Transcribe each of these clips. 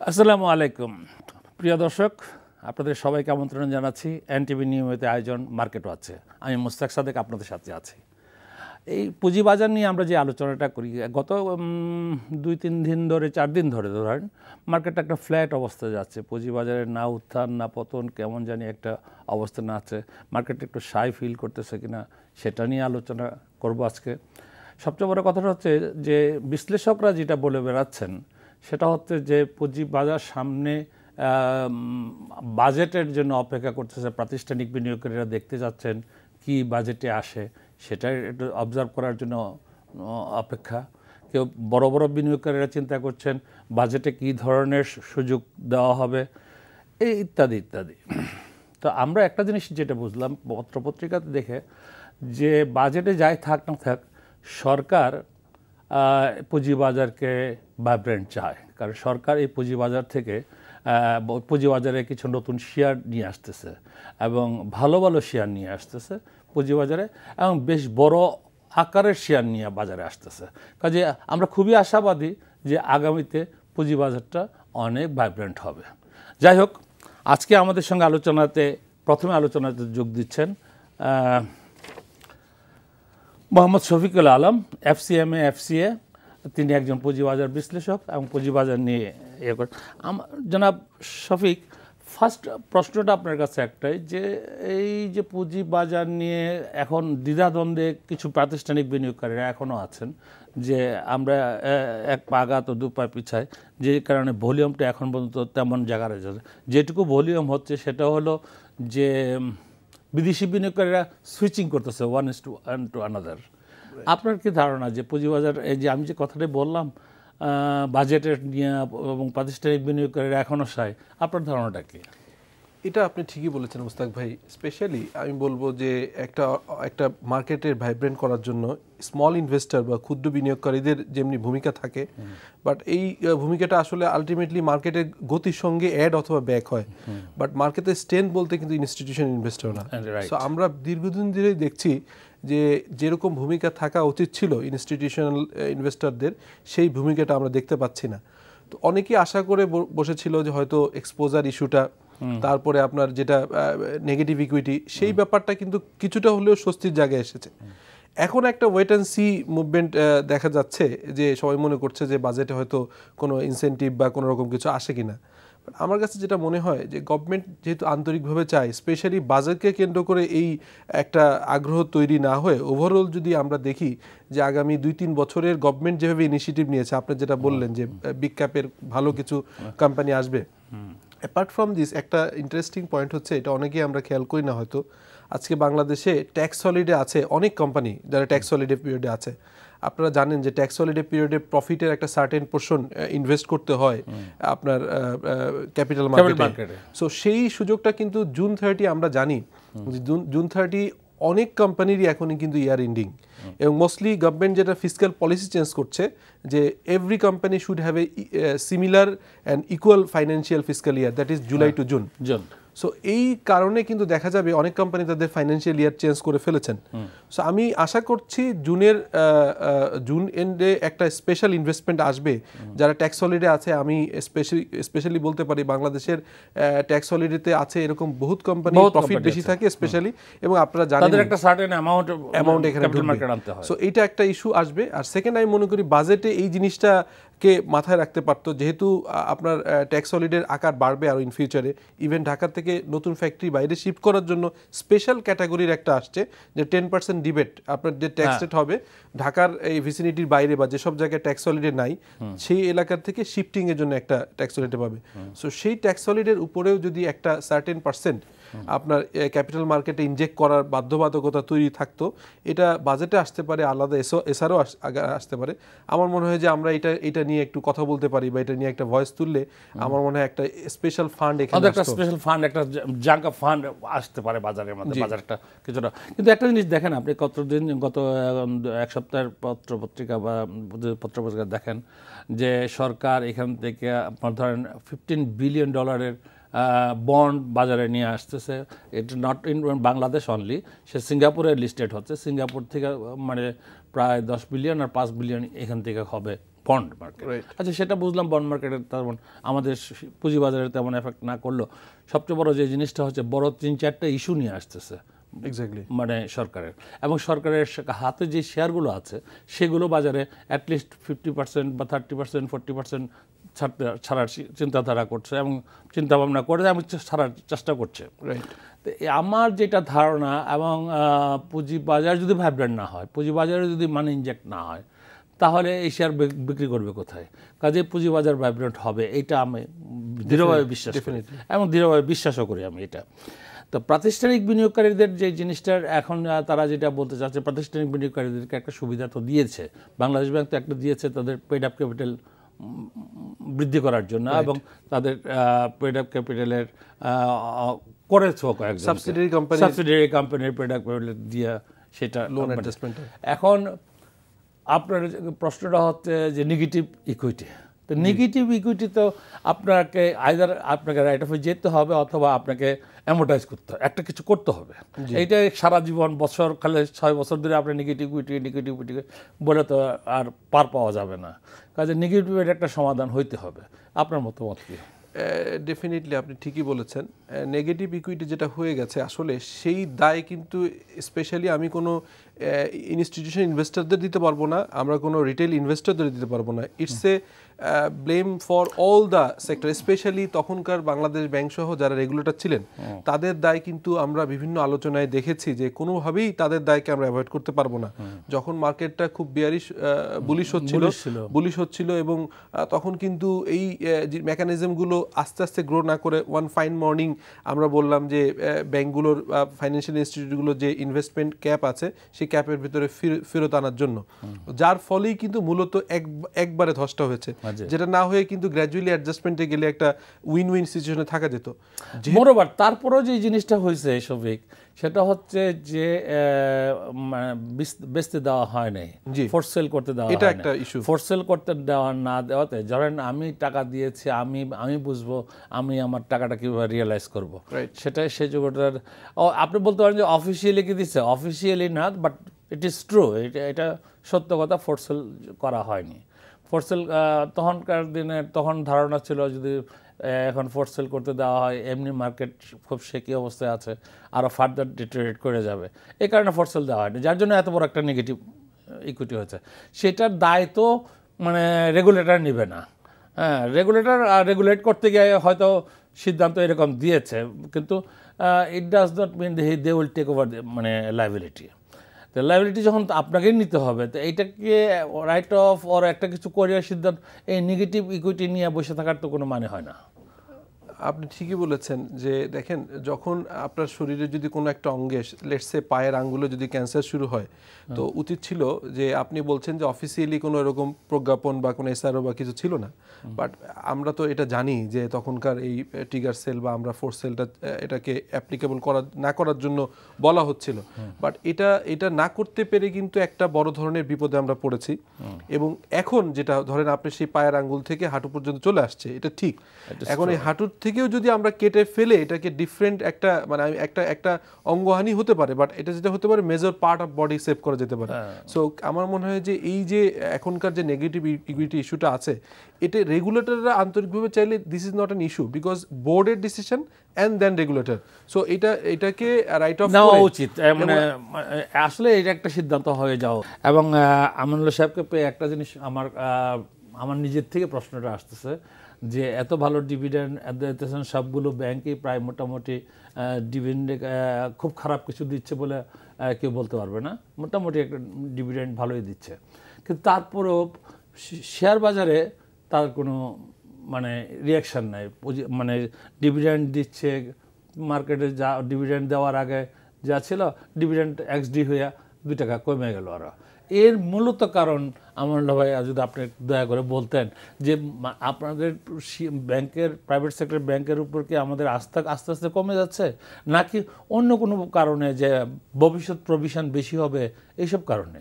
আসসালামু আলাইকুম প্রিয় দর্শক, আপনাদের সবাইকে আমন্ত্রণ জানাচ্ছি এনটিভি নিয়মিত আয়োজন মার্কেট ওয়াচে। আমি মুস্তাক সাদেক আপনাদের সাথে আছি। এই পুঁজিবাজার নিয়ে আমরা যে আলোচনাটা করি গত 2-3 দিন ধরে 4 দিন ধরে ধরেন মার্কেটটা একটা ফ্ল্যাট অবস্থায় যাচ্ছে। পুঁজিবাজারের না উত্থান না পতন, কেমন জানি একটা অবস্থানে আছে। মার্কেটটা একটু সাই ফিল করতেছে কিনা সেটা নিয়ে আলোচনা করব আজকে। সবচেয়ে বড় কথাটা হচ্ছে যে বিশ্লেষকরা যেটা বলে বেড়াচ্ছেন সেটা হচ্ছে যে পুঁজিবাজার সামনে বাজেটের জন্য অপেক্ষা করতেছে। প্রাতিষ্ঠানিক বিনিয়োগকারীরা দেখতে যাচ্ছেন কি বাজেটে আসে, সেটাই একটু অবজার্ভ করার জন্য অপেক্ষা। কেউ বড় বড় বিনিয়োগকারীরা চিন্তা করছেন বাজেটে কী ধরনের সুযোগ দেওয়া হবে, এই ইত্যাদি ইত্যাদি। তো আমরা একটা জিনিস যেটা বুঝলাম পত্রপত্রিকাতে দেখে, যে বাজেটে যাই থাক না থাক সরকার পুঁজিবাজারকে ভাইব্রেন্ট চায়, কারণ সরকার এই পুঁজিবাজার থেকে পুঁজিবাজারে কিছু নতুন শেয়ার নিয়ে আসতেছে এবং ভালো ভালো শেয়ার নিয়ে আসতেছে পুঁজিবাজারে, এবং বেশ বড় আকারের শেয়ার নিয়ে বাজারে আসতেছে। কাজে আমরা খুবই আশাবাদী যে আগামীতে পুঁজিবাজারটা অনেক ভাইব্রেন্ট হবে। যাই হোক, আজকে আমাদের সঙ্গে প্রথমে আলোচনাতে যোগ দিচ্ছেন মোহাম্মদ শফিকুল আলম, FCA। তিনি একজন পুঁজিবাজার বিশ্লেষক এবং পুঁজিবাজার নিয়ে করেন। জনাব শফিক, ফার্স্ট প্রশ্নটা আপনার কাছে একটাই, যে এই যে পুঁজিবাজার নিয়ে এখন দ্বিধাদ্বন্দ্বে কিছু প্রাতিষ্ঠানিক বিনিয়োগকারীরা এখনও আছেন, যে আমরা এক পা আগা তো দু পা পিছাই, যে কারণে ভলিউমটা এখন পর্যন্ত তেমন জায়গায় যাচ্ছে। যেটুকু ভলিউম হচ্ছে সেটা হলো যে বিদেশি বিনিয়োগকারীরা সুইচিং করতেছে ওয়ান টু আনাদার। আপনার কি ধারণা যে পুঁজিবাজার, এই যে আমি যে কথাটা বললাম বাজেটের নিয়ে এবং প্রাতিষ্ঠানিক বিনিয়োগকারীরা এখনও চায়, আপনার ধারণাটা কি? এটা আপনি ঠিকই বলেছেন মুস্তাক ভাই। স্পেশালি আমি বলবো যে একটা মার্কেটের ভাইব্রেন্ট করার জন্য স্মল ইনভেস্টর বা ক্ষুদ্র বিনিয়োগকারীদের যেমনি ভূমিকা থাকে, বাট এই ভূমিকাটা আসলে আলটিমেটলি মার্কেটের গতির সঙ্গে অ্যাড অথবা ব্যাক হয়। বাট মার্কেটের স্ট্রেংথ বলতে কিন্তু ইনস্টিটিউশন ইনভেস্টর না। সো আমরা দীর্ঘদিন ধরেই দেখছি যে যেরকম ভূমিকা থাকা উচিত ছিল ইনস্টিটিউশনাল ইনভেস্টরদের, সেই ভূমিকাটা আমরা দেখতে পাচ্ছি না। তো অনেকেই আশা করে বসেছিল যে হয়তো এক্সপোজার ইস্যুটা, তারপরে আপনার যেটা নেগেটিভ ইকুইটি, সেই ব্যাপারটা কিন্তু কিছুটা হলেও স্বস্তির জায়গায় এসেছে। এখন একটা ওয়েট অ্যান্ড সি মুভমেন্ট দেখা যাচ্ছে, যে সবাই মনে করছে যে বাজেটে হয়তো কোনো ইনসেন্টিভ বা কোনো রকম কিছু আসে কিনা। আমার কাছে যেটা মনে হয় যে গভর্নমেন্ট যেহেতু আন্তরিকভাবে চায়, স্পেশালি বাজেটকে কেন্দ্র করে এই একটা আগ্রহ তৈরি না হয়ে ওভারঅল যদি আমরা দেখি যে আগামী 2-3 বছরের গভর্নমেন্ট যেভাবে ইনিশিয়েটিভ নিয়েছে, আপনি যেটা বললেন যে বিগ ক্যাপের ভালো কিছু কোম্পানি আসবে। অ্যাপার্ট ফ্রম দিস, একটা ইন্টারেস্টিং পয়েন্ট হচ্ছে, এটা অনেকেই আমরা খেয়াল করি না হয়তো, আজকে বাংলাদেশে ট্যাক্স হলিডে আছে অনেক কোম্পানি যারা ট্যাক্স হলিডে পিরিয়ডে আছে। আপনারা জানেন যে ট্যাক্স হলিডে পিরিয়ডে প্রফিটের একটা সার্টেন পোর্শন ইনভেস্ট করতে হয় আপনার ক্যাপিটাল মার্কেটে। সো সেই সুযোগটা কিন্তু জুন 30 আমরা জানি যে জুন 30 অনেক কোম্পানিরই এখনই কিন্তু ইয়ার এন্ডিং, এবং মোস্টলি গভর্নমেন্ট যেটা ফিসক্যাল পলিসি চেঞ্জ করছে যে every company should have a similar and equal financial fiscal year, that is July two June. So এই কারণে কিন্তু দেখা যাবে অনেক কোম্পানি তাদের ফাইন্যান্সিয়াল ইয়ার চেঞ্জ করে ফেলেছেন। সো আমি আশা করছি জুন এন্ডে একটা স্পেশাল ইনভেস্টমেন্ট আসবে যারা ট্যাক্স হলিডে আছে। আমি স্পেশালি বলতে পারি বাংলাদেশের ট্যাক্স হলিডেতে আছে এরকম বহুত কোম্পানি প্রফিট বেশি থাকে স্পেশালি, এবং আপনারা জানেন তাদের একটা সার্টেন অ্যামাউন্ট এখানে ঢুকবে। সো এইটা একটা ইস্যু আসবে। আর সেকেন্ড, আমি মনে করি বাজেটে এই জিনিসটাকে মাথায় রাখতে পারতো, যেহেতু আপনার ট্যাক্স হলিডের আকার বাড়বে আর ইন ফিউচারে ইভেন ঢাকা থেকে নতুন ফ্যাক্টরি বাইরে শিফট করার জন্য স্পেশাল ক্যাটাগরির একটা আসছে, যে 10% ডিবেট আপনার যে ট্যাক্স রেট হবে ঢাকার এই ভিসিনিটির বাইরে বা যেসব জায়গায় ট্যাক্স হলিডে নাই সেই এলাকার থেকে শিফটিং এর জন্য একটা ট্যাক্স হলিডে পাবে। সো সেই ট্যাক্স হলিডের উপরেও যদি একটা সার্টেন পার্সেন্ট আপনার ক্যাপিটাল মার্কেটে ইনজেক্ট করার বাধ্যবাধকতা তৈরি থাকতো, এটা বাজেটে আসতে পারে, আলাদা এসআরও আসতে পারে। আমার মনে হয় যে আমরা এটা নিয়ে একটু কথা বলতে পারি বা এটা নিয়ে একটা ভয়েস তুললে আমার মনে হয় একটা স্পেশাল ফান্ড, এখানে একটা স্পেশাল ফান্ড, একটা জাঙ্কা ফান্ড আসতে পারে বাজারের মধ্যে, বাজারটা কিছুটা। কিন্তু একটা জিনিস দেখেন আপনি, গত এক সপ্তাহের পত্রপত্রিকা বা পত্রপত্রিকা দেখেন যে সরকার এখান থেকে আপনার ধরেন $15 বিলিয়ন বন্ড বাজারে নিয়ে আসতেছে। এটা নট ইন বাংলাদেশ অনলি, সে সিঙ্গাপুরে লিস্টেড হচ্ছে। সিঙ্গাপুর থেকে মানে প্রায় 10 বিলিয়ন আর 5 বিলিয়ন এখান থেকে হবে বন্ড মার্কেট। আচ্ছা, সেটা বুঝলাম, বন্ড মার্কেটের তেমন আমাদের পুঁজিবাজারে তেমন এফেক্ট না করলেও সবচেয়ে বড় যে জিনিসটা হচ্ছে বড় 3-4টা ইস্যু নিয়ে আসতেছে এক্স্যাক্টলি, মানে সরকারের, এবং সরকারের হাতে যে শেয়ারগুলো আছে সেগুলো বাজারে অ্যাটলিস্ট 50% বা 30%, 40% ছাড়ার চিন্তাধারা করছে এবং চিন্তাভাবনা করে এবং ছাড়ার চেষ্টা করছে। তো আমার যেটা ধারণা, এবং পুঁজিবাজার যদি ভাইব্রেন্ট না হয়, পুঁজিবাজারে যদি মানি ইনজেক্ট না হয়, তাহলে এই শেয়ার বিক্রি করবে কোথায়? কাজে পুঁজিবাজার ভাইব্রেন্ট হবে, এটা আমি দৃঢ়ভাবে বিশ্বাস করি এবং দৃঢ়ভাবে বিশ্বাসও করি আমি এটা। তো প্রাতিষ্ঠানিক বিনিয়োগকারীদের যে জিনিসটার এখন তারা যেটা বলতে চাচ্ছে, প্রাতিষ্ঠানিক বিনিয়োগকারীদেরকে একটা সুবিধা তো দিয়েছে, বাংলাদেশ ব্যাংক তো একটা দিয়েছে তাদের পেড আপ ক্যাপিটাল বৃদ্ধি করার জন্য, এবং তাদের পেড আপ ক্যাপিটালের করেছে কয়েকজন সাবসিডিয়ারি কোম্পানির পেড আপ ক্যাপিটাল দিয়ে সেটা লোন অ্যাডজাস্টমেন্ট। এখন আপনার প্রশ্নটা হচ্ছে যে নেগেটিভ ইকুইটি, তো নেগেটিভ ইকুইটি তো আপনাকে আইদার আপনাকে রাইট অফে যেতে হবে অথবা আপনাকে অ্যামোর্টাইজ করতে হবে, একটা কিছু করতে হবে। এইটা সারা জীবন বছর খালে 6 বছর ধরে আপনি নেগেটিভ ইকুইটি বলে তো আর পার পাওয়া যাবে না। কাজে নেগেটিভের একটা সমাধান হইতে হবে। আপনার মতামত কি? ডেফিনেটলি আপনি ঠিকই বলেছেন। নেগেটিভ ইকুইটি যেটা হয়ে গেছে, আসলে সেই দায় কিন্তু স্পেশালি আমি কোনো ইনস্টিটিউশন ইনভেস্টরদের দিতে পারবো না, আমরা কোনো রিটেল ইনভেস্টরদের দিতে পারবো না। It's a blame for all the sector, specially তখনকার বাংলাদেশ ব্যাংক সহ যারা রেগুলেটর ছিলেন তাদের দায় কিন্তু আমরা বিভিন্ন আলোচনায় দেখেছি যে কোনোভাবেই তাদের দায়কে আমরা অ্যাভয়েড করতে পারবো না। যখন মার্কেটটা খুব বিয়ারিশ বুলিশ হচ্ছিল এবং তখন কিন্তু এই মেকানিজমগুলো আস্তে আস্তে গ্রো না করে ওয়ান ফাইন মর্নিং আমরা বললাম যে ব্যাংকগুলোর ফাইন্যান্সিয়াল ইনস্টিটিউটগুলোর যে ইনভেস্টমেন্ট ক্যাপ আছে সেই ক্যাপের ভিতরে ফেরত আনার জন্য, যার ফলেই কিন্তু মূলত একবারে ধসটা হয়েছে, যেটা না হয়ে কিন্তু গ্র্যাজুয়ালি অ্যাডজাস্টমেন্টে গেলে একটা উইন উইন সিচুয়েশনে থাকা যেত। মোরওভার তারপরেও যে জিনিসটা হয়েছে শফিক, সেটা হচ্ছে যে বেচতে দেওয়া হয় নাই, ফোর্স সেল করতে দেওয়া হয়, এটা একটা ইস্যু। ফোর্স সেল করতে দেওয়া না দেওয়াতে, ধরেন আমি টাকা দিয়েছি, আমি বুঝবো আমি আমার টাকাটা কীভাবে রিয়েলাইজ করবো, সেটাই সেই যুগটার আপনি বলতে পারেন যে অফিসিয়ালি কি দিচ্ছে, অফিসিয়ালি না, বাট ইট ইজ ট্রু, এটা সত্য কথা, ফোর্স সেল করা হয়নি। ফোর্স সেল তখনকার দিনে তখন ধারণা ছিল যদি এখন ফোর্স সেল করতে দেওয়া হয় এমনি মার্কেট খুব শেকি অবস্থায় আছে, আরও ফার্দার ডিটেরিয়েট করে যাবে, এই কারণে ফোর্স সেল দেওয়া হয়নি, যার জন্য এত বড় একটা নেগেটিভ ইকুইটি হয়েছে। সেটার দায় তো মানে রেগুলেটর নেবে না। হ্যাঁ, রেগুলেটর রেগুলেট করতে গিয়ে হয়তো সিদ্ধান্ত এরকম দিয়েছে, কিন্তু it does not mean they will take over মানে লাইবিলিটি। তো লাইবিলিটি যখন আপনাকেই নিতে হবে, তো এইটাকে রাইট অফ ওর একটা কিছু করিয়ার সিদ্ধান্ত, এই নেগেটিভ ইকুইটি নিয়ে বসে থাকার তো কোনো মানে হয় না। আপনি ঠিকই বলেছেন যে দেখেন, যখন আপনার শরীরে যদি কোনো একটা অঙ্গে, লেটস সে পায়ের আঙ্গুলে যদি ক্যান্সার শুরু হয়, তো উচিত ছিল যে আপনি বলছেন যে অফিসিয়ালি কোনো এরকম প্রজ্ঞাপন বা কোনো এসআরও বা কিছু ছিল না, বাট আমরা তো এটা জানি যে তখনকার এই ট্রিগার সেল বা আমরা ফোর্স সেলটা এটাকে অ্যাপ্লিকেবল না করার জন্য বলা হচ্ছিল, বাট এটা না করতে পেরে কিন্তু একটা বড় ধরনের বিপদে আমরা পড়েছি। এবং এখন যেটা ধরেন আপনি সেই পায়ের আঙ্গুল থেকে হাঁটু পর্যন্ত চলে আসছে, এটা ঠিক, এখন এই হাঁটুর থেকেও যদি আমরা কেটে ফেলে এটাকে ডিফারেন্ট একটা মানে একটা অঙ্গহানি হতে পারে, বাট এটা যেটা হতে পারে major part of body save করা যেতে পারে। সো আমার মনে হয় যে এই যে এখনকার যে নেগেটিভ ইকুইটি ইস্যুটা আছে, এটা রেগুলেটররা আন্তরিকভাবে চাইলে this is not an issue, because বোর্ডের decision and then regulator, so এটাকে রাইট অফ নেওয়া উচিত, মানে আসলে এটা একটা সিদ্ধান্ত হয়ে যাও। এবং আমানুল্লাহ সাহেবকে পেয়ে একটা জিনিস আমার নিজের থেকে প্রশ্নটা আসতেছে যে এত ভালো ডিভিডেন্ড দিতেছেন, সবগুলো ব্যাংকই প্রায় মোটামুটি ডিভিডেন্ড খুব খারাপ কিছু দিচ্ছে বলে কেউ বলতে পারবে না, মোটামুটি একটা ডিভিডেন্ড ভালোই দিচ্ছে, কিন্তু তারপরেও শেয়ার বাজারে তার কোনো মানে রিয়াকশান নাই, মানে ডিভিডেন্ড দিচ্ছে, মার্কেটে যা ডিভিডেন্ড দেওয়ার আগে যা ছিল ডিভিডেন্ড XD হইয়া 2 টাকা কমে গেল। আর এর মূলত কারণ আমানুল্লাহ ভাই যদি আপনি দয়া করে বলতেন যে আপনাদের ব্যাংকের, প্রাইভেট সেক্টর ব্যাংকের উপর কি আমাদের আস্থা আস্তে আস্তে কমে যাচ্ছে, নাকি অন্য কোনো কারণে যে ভবিষ্যৎ প্রভিশন বেশি হবে এইসব কারণে?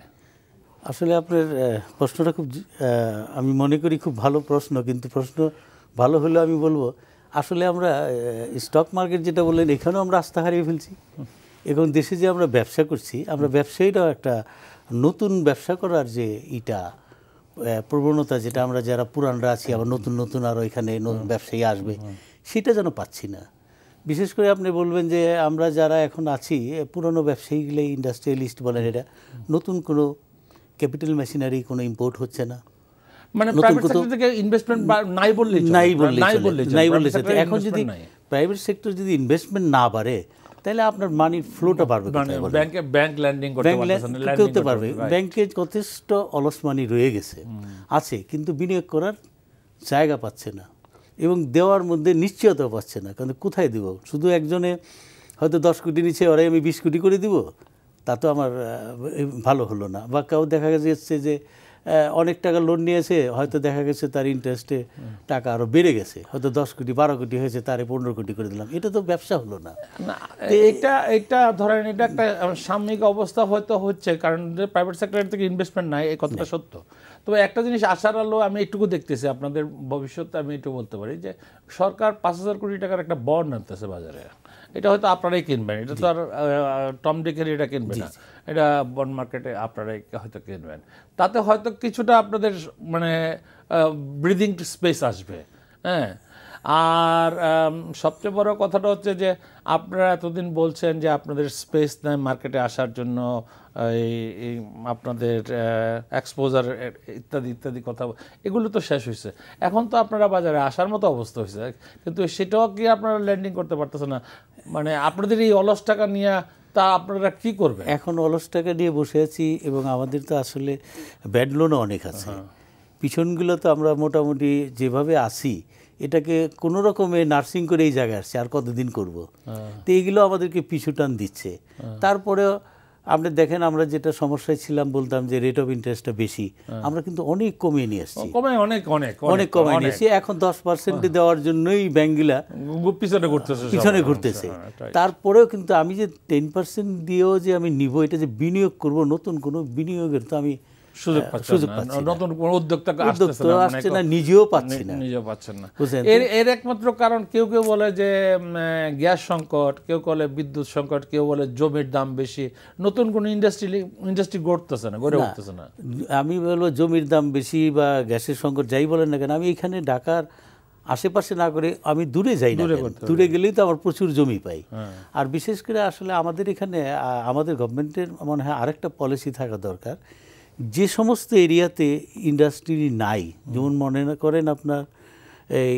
আসলে আপনার প্রশ্নটা খুব আমি মনে করি খুব ভালো প্রশ্ন, কিন্তু প্রশ্ন ভালো হলেও আমি বলবো আসলে আমরা স্টক মার্কেট যেটা বললেন এখানেও আমরা আস্থা হারিয়ে ফেলছি। এখন দেশে যে আমরা ব্যবসা করছি, আমরা ব্যবসায়ীরাও একটা নতুন ব্যবসা করার যে প্রবণতা যেটা আমরা যারা পুরানরা আছি আবার নতুন নতুন আরও এখানে ব্যবসায়ী আসবে সেটা যেন পাচ্ছি না। বিশেষ করে আপনি বলবেন যে আমরা যারা এখন আছি পুরনো ব্যবসায়ীগুলো ইন্ডাস্ট্রিয়ালিস্ট বলেন, এটা নতুন কোনো ক্যাপিটাল মেশিনারি কোনো ইম্পোর্ট হচ্ছে না, মানে প্রাইভেট সেক্টর থেকে ইনভেস্টমেন্ট নাই বললেই চলে। এখন যদি প্রাইভেট সেক্টর যদি ইনভেস্টমেন্ট না বাড়ে তাহলে আপনার মানির ফ্লোটা বাড়বে, ব্যাংক ল্যান্ডিং করতে পারবে। ব্যাংকে যথেষ্ট অলস মানি রয়ে গেছে আছে, কিন্তু বিনিয়োগ করার জায়গা পাচ্ছে না এবং দেওয়ার মধ্যে নিশ্চয়তা পাচ্ছে না। কারণ কোথায় দিব? শুধু একজনে হয়তো 10 কোটি নিচ্ছে, ওরাই আমি 20 কোটি করে দিব, তা তো আমার ভালো হলো না। বা কেউ দেখা যাচ্ছে যে অনেক টাকা লোন নিয়েছে, হয়তো দেখা গেছে তার ইন্টারেস্টে টাকা আরও বেড়ে গেছে, হয়তো 10 কোটি 12 কোটি হয়েছে, তারে 15 কোটি করে দিলাম, এটা তো ব্যবসা হলো না। এটা ধরেন এটা একটা সাময়িক অবস্থা হয়তো হচ্ছে, কারণ প্রাইভেট সেক্টর থেকে ইনভেস্টমেন্ট নাই, এই কথাটা সত্য। তবে একটা জিনিস আশার আলো আমি একটুকু দেখতেছি, আপনাদের ভবিষ্যতে আমি একটু বলতে পারি যে সরকার 5,000 কোটি টাকার একটা বন্ড আনতেছে বাজারে। এটা হয়তো আপনারাই কিনবেন, এটা তো আর টম ডিকের এটা কিনবে না, এটা বন্ড মার্কেটে আপনারাই হয়তো কিনবেন। তাতে হয়তো কিছুটা আপনাদের মানে ব্রিদিং স্পেস আসবে। হ্যাঁ, আর সবচেয়ে বড় কথাটা হচ্ছে যে আপনারা এতদিন বলছেন যে আপনাদের স্পেস নেয় মার্কেটে আসার জন্য, এই আপনাদের এক্সপোজার ইত্যাদি ইত্যাদি কথা, এগুলো তো শেষ হয়েছে। এখন তো আপনারা বাজারে আসার মতো অবস্থা হয়েছে, কিন্তু সেটাও কি আপনারা ল্যান্ডিং করতে পারতেছে না? মানে আপনাদের এই অলস টাকা নিয়ে তা আপনারা কি করবেন? এখন অলস টাকা নিয়ে বসে আছি এবং আমাদের তো আসলে ব্যাড লোনও অনেক আছে। পিছনগুলো তো আমরা মোটামুটি যেভাবে আসি এটাকে কোনো রকমে নার্সিং করে এই জায়গায় আসছে, আর কতদিন করব? তো এইগুলো আমাদেরকে পিছু টান দিচ্ছে। তারপরেও আপনি দেখেন আমরা যেটা সমস্যায় ছিলাম, বলতাম যে রেট অফ ইন্টারেস্টটা বেশি, আমরা কিন্তু অনেক কমিয়ে নিয়ে আসছি, অনেক কমিয়ে নিয়েছি। এখন 10% দেওয়ার জন্যই ব্যাংকগুলা পিছনে ঘুরতেছে। তারপরেও কিন্তু আমি যে 10% দিয়েও যে আমি নিব, এটা যে বিনিয়োগ করব, নতুন কোনো বিনিয়োগের তো আমি সুযোগ পাচ্ছি না, নতুন কোনো উদ্যোক্তা আসছে না, নিজেও পাচ্ছেন না। এর একমাত্র কারণ কেউ কেউ বলে যে গ্যাস সংকট, কেউ বলে বিদ্যুৎ সংকট, কেউ বলে জমির দাম বেশি, নতুন কোনো ইন্ডাস্ট্রি গড়ে উঠতেছে না। আমি বলবো জমির দাম বেশি বা গ্যাসের সংকট যাই বলেন না কেন, আমি এখানে ঢাকার আশেপাশে না করে আমি দূরে যাই না, দূরে গেলেই তো আমার প্রচুর জমি পাই। আর বিশেষ করে আসলে আমাদের এখানে আমাদের গভর্নমেন্টের মনে হয় আরেকটা পলিসি থাকা দরকার, যে সমস্ত এরিয়াতে ইন্ডাস্ট্রি নাই, যেমন মনে করেন আপনার এই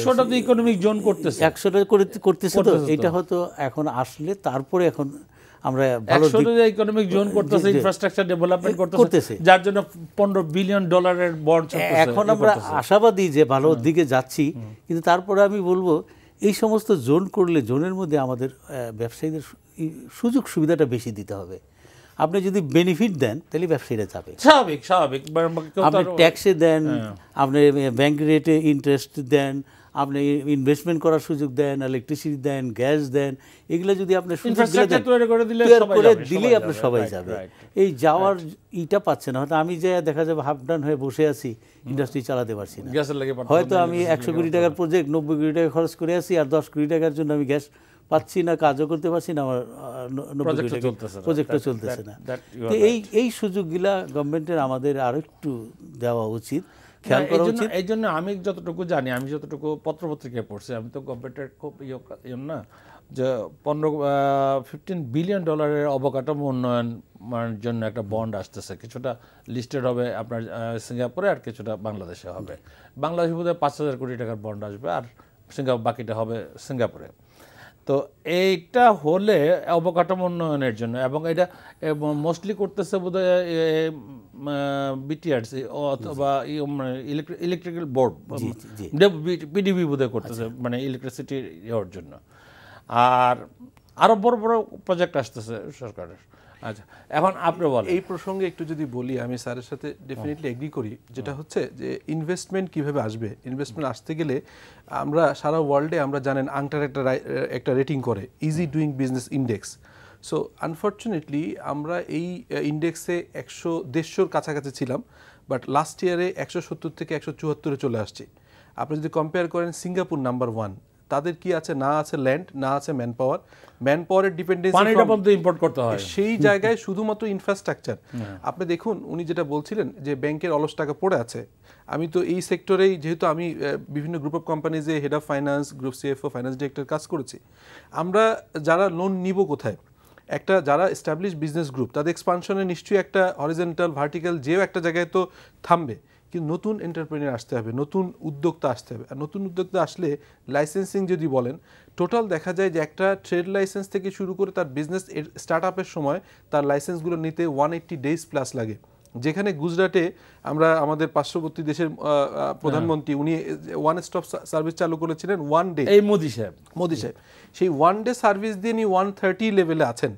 100টা ইকোনমিক জোন করতেছে, 100টা করতেছে, তো এটা হয়তো এখন আসলে তারপরে এখন আমরা ভালো ইকোনমিক জোন করতেছে, ইনফ্রাস্ট্রাকচার ডেভেলপমেন্ট করতেছে, যার জন্য $15 বিলিয়ন বন্ড চলতেছে। এখন আমরা আশাবাদী যে ভালো দিকে যাচ্ছি, কিন্তু তারপরে আমি বলবো এই সমস্ত জোন করলে জোনের মধ্যে আমাদের ব্যবসায়ীদের সুযোগ সুবিধাটা বেশি দিতে হবে। আপনি যদি বেনিফিট দেন তাহলে ব্যবসায়ীরা যাবে, স্বাভাবিক। আপনি ট্যাক্সে দেন, আপনি ব্যাংক রেটে ইন্টারেস্ট দেন, আপনি ইনভেস্টমেন্ট করার সুযোগ দেন, ইলেকট্রিসিটি দেন, গ্যাস দেন, এগুলো যদি আপনি করে দিলেই আপনার সবাই যাবে। এই যাওয়ার ইটা পাচ্ছে না, হয়তো আমি যে দেখা যাবে হাফ ডান হয়ে বসে আছি, ইন্ডাস্ট্রি চালাতে পারছি না। হয়তো আমি 100 কোটি টাকার প্রজেক্ট 90 কোটি টাকা খরচ করে আছি, আর 10 কোটি টাকার জন্য আমি গ্যাস পাচ্ছি না, কাজও করতে পারছি না, আমার 90 কোটি টাকা প্রজেক্টটা চলতেছে না। তো এই সুযোগগুলা গভর্নমেন্টের আমাদের আরো একটু দেওয়া উচিত, খেয়াল করা উচিত। এই জন্য আমি যতটুকু জানি, আমি যতটুকু পত্রপত্রিকায় পড়ছি, আমি তো গভর্নমেন্টের খুব না যে $15 বিলিয়ন অবকাঠামো উন্নয়ন জন্য একটা বন্ড আসতেছে, কিছুটা লিস্টেড হবে আপনার সিঙ্গাপুরে আর কিছুটা বাংলাদেশে হবে। বাংলাদেশে বোধহয় 5,000 কোটি টাকার বন্ড আসবে, আর বাকিটা হবে সিঙ্গাপুরে। তো এইটা হলে অবকাঠামো উন্নয়নের জন্য, এবং এটা মোস্টলি করতেছে বোধহয় বিটিআরসি অথবা ইলেকট্রিক্যাল বোর্ড, পিডিবি বোধহয় করতেছে, মানে ইলেকট্রিসিটি ইয়ের জন্য। আর আরো বড় বড় প্রজেক্ট আসতেছে সরকারের। আচ্ছা, এখন আপনি বলেন এই প্রসঙ্গে একটু যদি বলি, আমি স্যারের সাথে ডেফিনেটলি এগ্রি করি, যেটা হচ্ছে যে ইনভেস্টমেন্ট কিভাবে আসবে। ইনভেস্টমেন্ট আসতে গেলে আমরা সারা ওয়ার্ল্ডে আমরা জানেন আংটার একটা রেটিং করে, easy doing business index. So unfortunately আমরা এই ইন্ডেক্সে 150-র কাছাকাছি ছিলাম, বাট লাস্ট ইয়ারে 170 থেকে 174-এ চলে আসছি। আপনি যদি কম্পেয়ার করেন, সিঙ্গাপুর নাম্বার 1, তাদের কি আছে না আছে, ল্যান্ড না আছে ম্যান পাওয়ারের ডিপেন্ডেন্সি, পানিটা পর্যন্ত ইম্পোর্ট করতে হয় সেই জায়গায় শুধুমাত্র ইনফ্রাস্ট্রাকচার। আপনি দেখুন উনি যেটা বলছিলেন যে ব্যাংকের অলস টাকা পড়ে আছে, আমি তো এই সেক্টরেই, যেহেতু আমি বিভিন্ন গ্রুপ অফ কোম্পানিজে head of finance, group CFO, finance director কাজ করেছি, আমরা যারা লোন নিব কোথায়, একটা যারা এস্টাবলিশ বিজনেস গ্রুপ তাদের এক্সপানশনে নিশ্চয়ই একটা হরিজন্টাল ভার্টিক্যাল যেও একটা জায়গায় তো থামবে, কিন্তু নতুন এন্টারপ্রেনিয়ার আসতে হবে, নতুন উদ্যোক্তা আসতে হবে। আর নতুন উদ্যোক্তা আসলে লাইসেন্সিং যদি বলেন, টোটাল দেখা যায় যে একটা ট্রেড লাইসেন্স থেকে শুরু করে তার বিজনেস স্টার্ট আপের সময় তার লাইসেন্সগুলো নিতে 180 ডেজ প্লাস লাগে। যেখানে গুজরাটে আমরা আমাদের পার্শ্ববর্তী দেশের প্রধানমন্ত্রী উনি ওয়ান স্টপ সার্ভিস চালু করেছিলেন 1 ডে, এই মোদি সাহেব সেই 1 ডে সার্ভিস দিয়ে উনি 130 লেভেলে আছেন।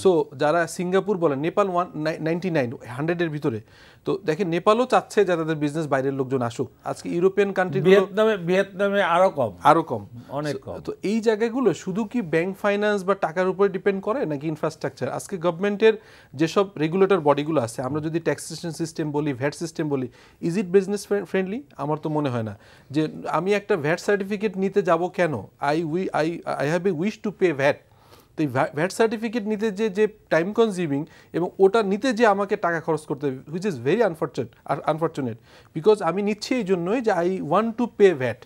সো যারা সিঙ্গাপুর বলেন, নেপাল 199 100-এর ভিতরে, তো দেখেন নেপালও চাচ্ছে যে তাদের বিজনেস বাইরের লোকজন আসুক। আজকে ইউরোপিয়ান কান্ট্রিগুলো, ভিয়েতনামে আরো কম, অনেক কম। তো এই জায়গাগুলো শুধু কি ব্যাংক ফাইন্যান্স বা টাকার উপরে ডিপেন্ড করে নাকি ইনফ্রাস্ট্রাকচার? আজকে গভর্নমেন্টের যেসব রেগুলেটর বডিগুলো আছে, আমরা যদি ট্যাক্সেশন সিস্টেম বলি, ভ্যাট সিস্টেম বলি, ইজ ইট বিজনেস ফ্রেন্ডলি? আমার তো মনে হয় না। যে আমি একটা ভ্যাট সার্টিফিকেট নিতে যাব কেন, I have a wish to pay VAT, তো এই ভ্যাট সার্টিফিকেট নিতে যে টাইম কনজিউমিং এবং ওটা নিতে যে আমাকে টাকা খরচ করতে হবে, which is very unfortunate, because আমি নিচ্ছি এই জন্যই যে I want to pay VAT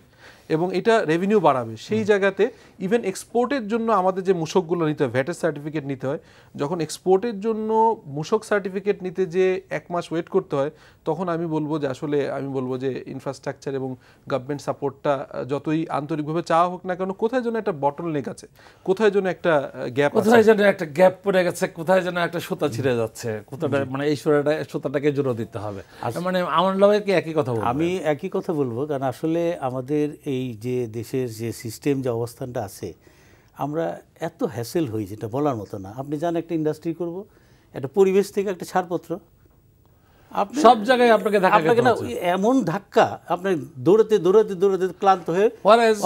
এবং এটা রেভিনিউ বাড়াবে। সেই জায়গাতে ইভেন এক্সপোর্টের জন্য আমাদের যে মূসকগুলো নিতে হয়, ভ্যাটের সার্টিফিকেট নিতে হয়, যখন এক্সপোর্টের জন্য মূসক সার্টিফিকেট নিতে যে 1 মাস ওয়েট করতে হয়, তখন আমি বলবো যে ইনফ্রাস্ট্রাকচার এবং গভর্নমেন্ট সাপোর্টটা যতই আন্তরিকভাবে চাওয়া হোক না কেন, কোথায় যেন একটা বটলনেক আছে, কোথায় যেন একটা গ্যাপ, কোথায় যেন একটা গ্যাপ পড়ে গেছে, কোথায় যেন একটা সুতা ছিঁড়ে যাচ্ছে, কোথাটা মানে এই সুতাটাকে জোড়া দিতে হবে। মানে আমার লাগে কি একই কথা বলবো, আমি একই কথা বলবো, কারণ আসলে আমাদের এই যে দেশের যে সিস্টেম, যে অবস্থানটা আছে, আমরা এত হ্যাসেল হই যেটা বলার মতো না। আপনি জান একটা ইন্ডাস্ট্রি করব, একটা পরিবেশ থেকে একটা ছাড়পত্র, সব জায়গায় আপনাকে না এমন ধাক্কা, আপনি দৌড়াতে ক্লান্ত হয়ে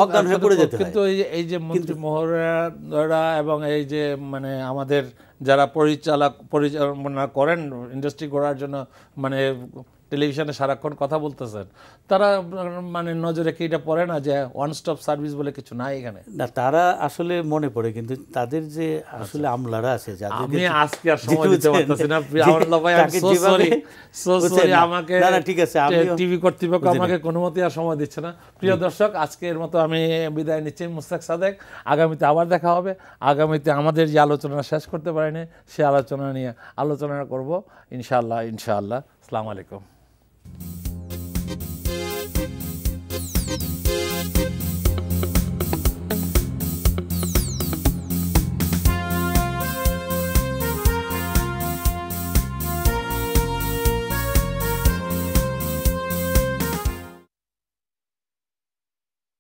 অজ্ঞান হয়ে পড়ে যেতে হয়। কিন্তু এই যে মন্ত্রী মহোদয়রা এবং এই যে মানে আমাদের যারা পরিচালনা করেন ইন্ডাস্ট্রি গড়ার জন্য, মানে টেলিভিশনে সারাক্ষণ কথা বলতেছেন, তারা মানে নজরে কি এটা পড়ে না যে ওয়ান স্টপ সার্ভিস বলে কিছু নাই এখানে? না, তারা আসলে মনে পড়ে, কিন্তু তাদের যে আসলে আমলারা আছে, আমি আজকে আর সময় দিতে পারতেছি না, আমাকে ঠিক আছে, টিভি কর্তৃপক্ষ আমাকে কোনো মতে আর সময় দিচ্ছে না। প্রিয় দর্শক, আজকের মতো আমি বিদায় নিচ্ছি, মুস্তাক সাদেক। আগামীতে আবার দেখা হবে। আগামীতে আমাদের যে আলোচনা শেষ করতে পারিনি, সে আলোচনা নিয়ে আলোচনা করব ইনশাআল্লাহ। আসসালামু আলাইকুম।